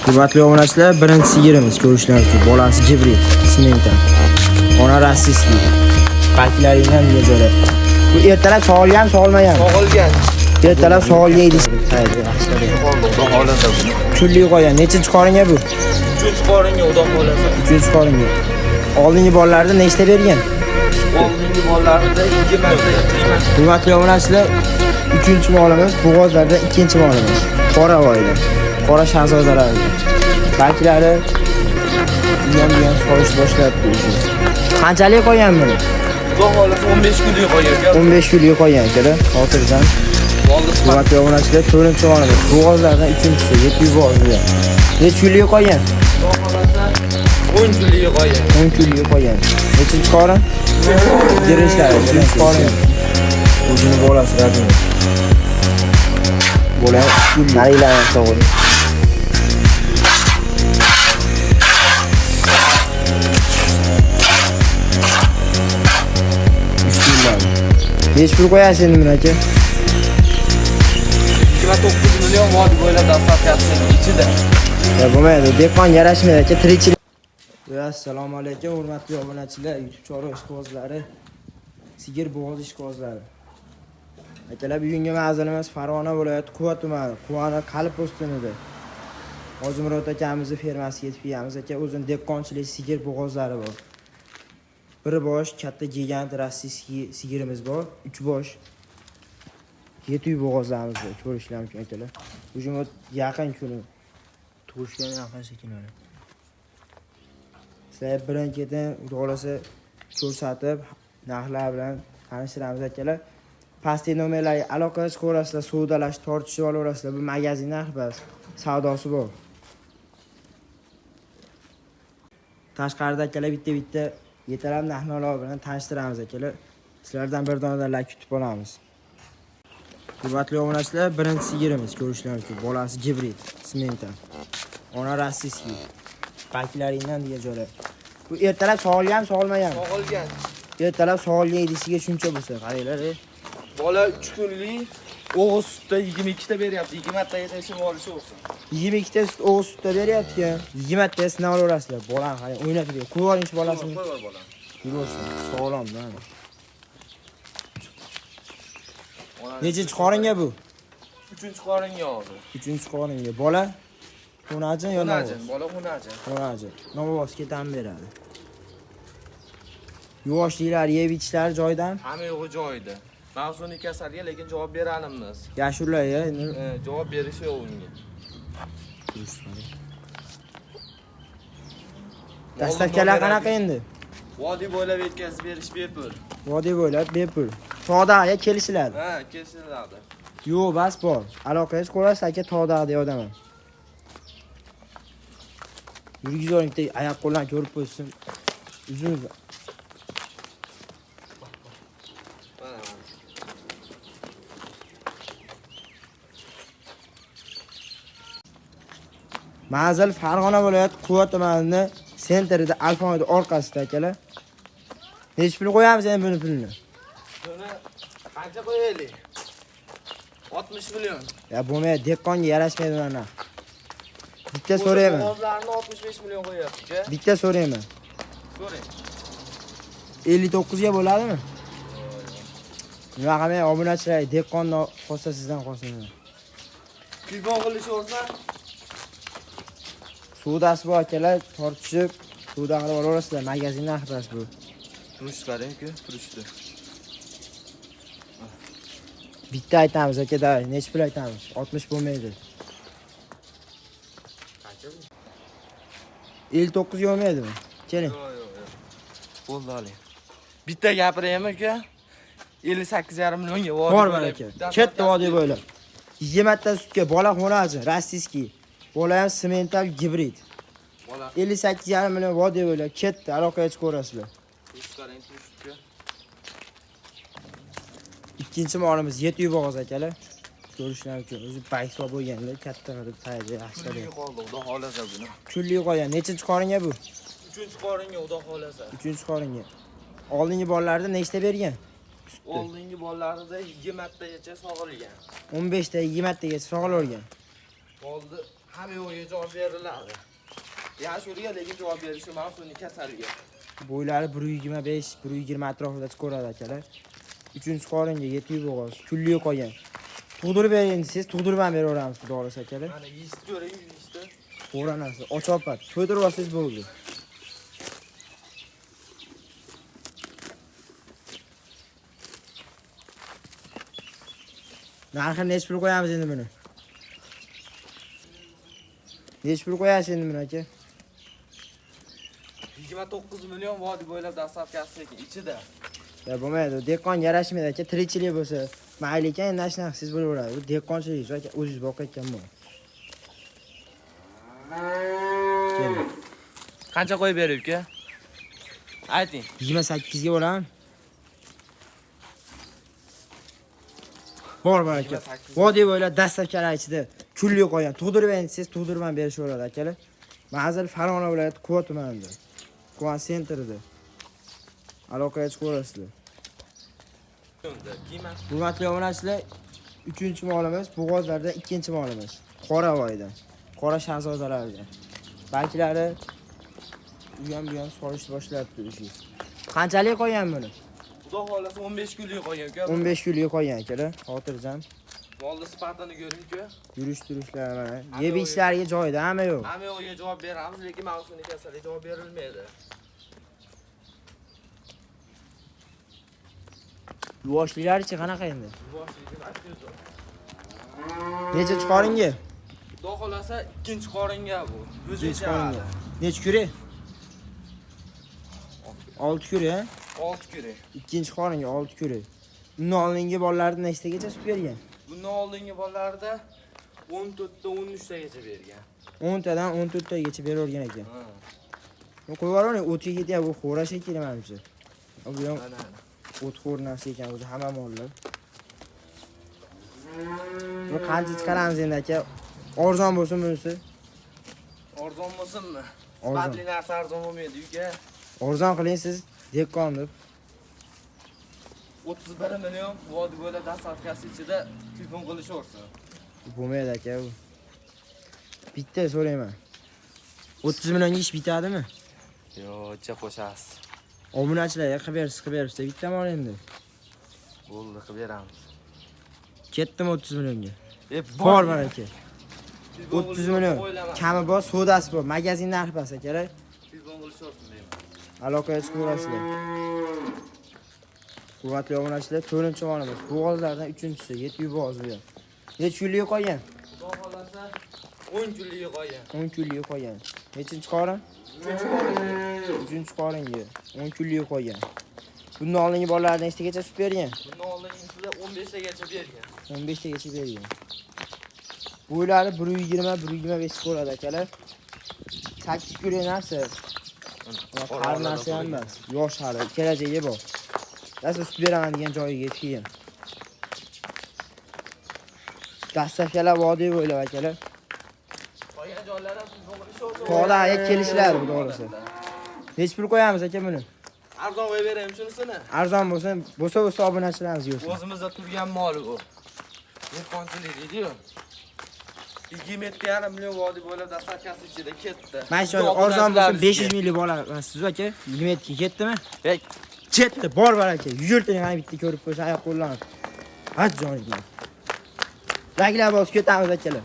Hurmatli obunachilar, birinchi sigirimiz ko'rishlaringiz bolasi gibrid, simentan. Ona rossiyskiy. Paklaringdan yezora. Bu ertalab sog'ilgan, sog'ilmagan. Sog'ilgan. Ertalab sog'ilgan edi. Haydi, Xohlasa. Kulli qo'ygan. Nechinchi qoringa bu? 3 qoringa xudo xohlasa. 3 qoringa. Oldingi bolalarda nechta bergan? Oldingi bollarida 2 marta yetishmas. Hurmatli obunachilar, 3-molimiz, bo'g'ozlarda 2-molimiz. Qora voyda. Qora shahzodalar. Paklari yana so'yish boshlabdi. Qanchalik qo'ygan buni? Xudo xohlasa 15 kunga qo'ygan. 15 kunga qo'ygan ekan, xotirjam. Hurmatli obunachilar, 4-molimiz. Bo'g'ozlardan 3-si, 7 bo'g'ozli. Necha kunga qo'ygan? Xudo xohlasa 10 kunga qo'ygan. 10 kunga qo'ygan. Nechinchi qorin? Girishlar, 3-chi qorin. O'zini bolasi radimi. Bola narilarni sog'di. Necha pul qo'yasiz endi buni aka? 29 million vodi bo'ylab asfaltatsiyaning ichida. Ya bo'lmaydi, dehqon yarashmaydi aka, tirikchilik. Assalomu alaykum, hurmatli obunachilar, YouTube chorva ishqibozlari, sigir bo'g'oz ishqibozlari. Akalar, bugungi manzilimiz Farg'ona viloyati Quva tumani, Quvona Qalb postonida. Hojimurod akamizning fermasiga yetib kelamiz aka, o'zining dehqonchilik sigir bo'g'ozlari bor. Bir bosh katta gigant rossiyskiy sigirimiz bor, 3 bosh. 7 bo'g'ozlarimiz bor, ko'rishlar mumkin akalar. Hujumga yaqin kuni tug'ishgan yaqin sekinlar. Sizlar birin-ketin xohlasa ko'rsatib, narxlar bilan tanishtiramiz akalar. Pastdagi nomerlarga aloqa qilib ko'rasizlar, savdolash, tortishib olasizlar. Bu magazin narxi bas, savdosi bor. Tashqarida akalar bitta yetalab narxlar bilan tanishtiramiz akalar. Sizlardan bir donalar kutib olamiz. Hurmatli obunachilar, birinchi sigirimiz ko'rishlaringiz mumkin. Bolasi gibrid, simentan. Ona rossiyskiy. Paklaringdan degan joylar. Bu ertalab sog'ilgan, sog'ilmagan. Sog'ilgan. Ertalab sog'ilgan idisiga shuncha bo'lsa, qaranglar. Bola 3 kunlik o'g'iz sutda 22 ta beryapti. 20 ta yetishib olishi bo'lsin. 22 ta o'g'iz sutda beryapti-ku. 20 ta sinab olasizlar. Bolam qarang, o'ynab turibdi. Ko'rinchi bolasini. Qo'y bola. Yursin, sog'lom-da. Nechinchi qoringa bu? 3-chi qoringa hozir. 3-chi qoringa. Bola xunajin yo Xunajin, bola xunajin. Xunajin. Novosga tan beradi. Yuvoshliklar, yeb ichishlari joyidan. Hamma yo'g'i joyida. Mavsuniy kasalga lekin javob beranimiz. Yashurlar-ya. Javob berishi yo'q unga. Dastlabkilar qanaqa endi? Vodiy bo'ylab yetkazib berish bepul. Vodiy bo'ylab bepul. Tog'daga kelishiladi. Ha, kelishiladi. Yo'q, bas bor. Aloqangiz ko'rasiz aka, tog'dagi odam. Yurgizing bitta oyoq qo'ldan ko'rib qo'ysin. Uzun. Manzil Farg'ona viloyati Quva tumanining sentrida, Alfonida orqasida akalar. Necha pul qo'yamiz endi buni pulini? Buni qancha qo'yaylik? 60 million. Ya bo'lmaydi, dehqonga yarashmaydi mana. Bitta so'rayman. O'zlarini 65 million qo'yapti-ku. Bitta so'rayman. So'rang. 59 ga bo'ladimi? Nima qilmay obunachilar, dehqonni qolsa sizdan qolsin. Telefon qilishi bo'lsa, Suvdasi bor akalar, tortishib, suvda qilib olasizlar. Magazin narxi bu. turishlarning-ku, turishdi. Bitta aytamiz aka-da, necha pul aytamiz? 60 bo'lmaydi. Qancha bu? 59 bo'lmaydimi? Keling. Yo'q. Bo'ldi oling. Bitta gapiraymi-ku? 58,5 millionga vodiy. Bor mana aka. Katta vodiy bo'ylab. 20 ta sutga bola xonasi, rossiyskiy. Bola ham simental gibrid. Bola 58,5 million vodiy bo'ylab katta, aloqaga chiqarasizlar. turishlarning turishdi. Ikkinchi molimiz 7 bo'g'oz akalar. Ko'rishlar mumkin. O'zi bayso bo'lganlar, katta qilib tayyor yaxshilab. Kulli qoldi, xudo xolasa buni. Kulli qo'ygan. Nechinchi qoringa bu? 3-chi qoringa xudo xolasa. 3-chi qoringa. Oldingi bolalarda nechta bergan? Oldingi bollarida 20 tagacha sog'ilgan. 15 ta 20 tagacha sog'ilgan. Oldi hamma yo'g'iga javob beriladi. Yashuriga lekin javob berishi mavsumning kasaliga. Bo'ylari 125, 120 atrofida chiqaradi akalar. 3-qoringa 7 bo'g'oz, kulli qolgan. Tug'dirib bering desangiz, tug'dirib ham beraveramiz, xudo xolasa akalar. Mana yeyishni ko'ring, yeyishni. O'ranasiz, ochopat, to'ydirib olsangiz bo'ldi. Narxini necha pul qo'yamiz endi buni? Necha pul qo'yasiz endi buni aka? 29 million vodiy bo'ylab dastlabkasi lekin ichida. Ya bo'lmaydi, dehqon yarashmaydi aka, tirikchilik bo'lsa, mayli ekan, endi shunaqa siz bo'laveradi. Bu dehqonchilik aka, o'zingiz boqayotgan bu. Qancha qo'yib berib uka? Ayting. 28 ga bo'laman. Bor aka. Vodiy bo'ylab dastlabkilar ichida kulli qo'ygan. Tug'dirib desangiz, tug'dirib ham berishaveradi akalar. Ma'zil Farg'ona viloyati Quva tumanida. Quva sentrida. Aloqaga chiqaverasizlar. Hurmatli obunachilar, 3-molimiz, bo'g'ozlarda 2-molimiz. Qora voydan. Qora shahzodalarga. Balkilari u ham bu ham solishni boshlabdi o'sha. Qanchalik qo'ygan buni? Xudo xolasa 15 kunlik qo'ygan uka. 15 kunlik qo'ygan akalar, xotirjam. Molni sifatini ko'ring-ku. Yurish-turishlar mana. Yeb-ichlarga joyida, hamma yo'q. Hamma yo'g'iga javob beramiz, lekin mavsumning kasaliga javob berilmaydi. Yuvoshliklarichi qanaqa endi? Yuvoshligini aytdim. Necha chiqoringa? Xudo xolasa 2-qoringa bu. Necha qoringa? Necha kuri? 6 kuri, ha? 6 kuri. 2-qoringa 6 kuri. Undan oldingi bolalarni nechtagacha sut bergan? Bundan oldingi bolalarda 14 ta 13 tagacha bergan. 10 tadan 14 tagacha beravergan ekan. Bu qo'yib yuboring, o'tga ketyapti, bu xo'ra shekilli menimcha. Bu ham o't-xo'r narsa ekan o'zi hamma mollar. Bu qancha chiqaramiz endi aka? Arzon bo'lsin bunisi. Arzon bo'lsinmi? Arzon. Sifatli narsa arzon bo'lmaydi uka. Arzon qiling siz, dehqon deb. 31 million vodiy bo'ylab dastlabkasi ichida telefon qilishaversin. Bo'lmaydi aka bu. Bitta so'rayman. 30 millionga ish bitadimi? Yo'q, cha qo'shasiz. Obunachilarga qilib bersiz, bitta mol endi. Bo'ldi, qilib beramiz. Ketdimi 30 millionga? Bor Bor aka. 30 million. Kami bor, sodasi bor, magazin narxi past akalar. Telefon qilishaversin deyman. Aloqaga chiqaverasizlar. Hurmatli obunachilar, 4-molimiz. Bo'g'ozlardan 3-si, 7 bo'g'oz bu ham. Necha kunlik qo'ygan? Xudo xolasa 10 kunlik qo'ygan. 10 kunlik qo'ygan. Nechinchi qorin? 3-qoringa 10 kunlik qo'ygan. Bundan oldingi bolalardan nechtagacha sut bergan? Bundan oldingisida 15 tagacha bergan. 15 tagacha bergan. Bo'ylari 120-125 ko'radi akalar. 8 kunlik narsa. Qari narsa ham emas. Yosh hali, kelajagi bor. Dastlab sut beraman degan joyiga yetgan. Dastlabkilar vodiy bo'ylab akalar. Qolgan joylarda telefon qilishaversin. Tog'larga kelishlari bu to'g'risi. Nech pul qo'yamiz aka buni? Arzon qo'yib beraymi shunisini? Arzon bo'lsa obunachilarimiz yo'sin. O'zimizda turgan mol bu. Dehqonchilik deydi-ku. 27,5 million vodiy bo'ylab dastlabkasi ichida ketdi. Mana shu arzon bo'lsa 500 minglik bola siz aka 27 ga ketdimi? Ketdi, bor aka. Yugurting ham bitta ko'rib qo'ysa oyoq qo'llanib. Haj jonim. Raglar bos ketamiz akalar.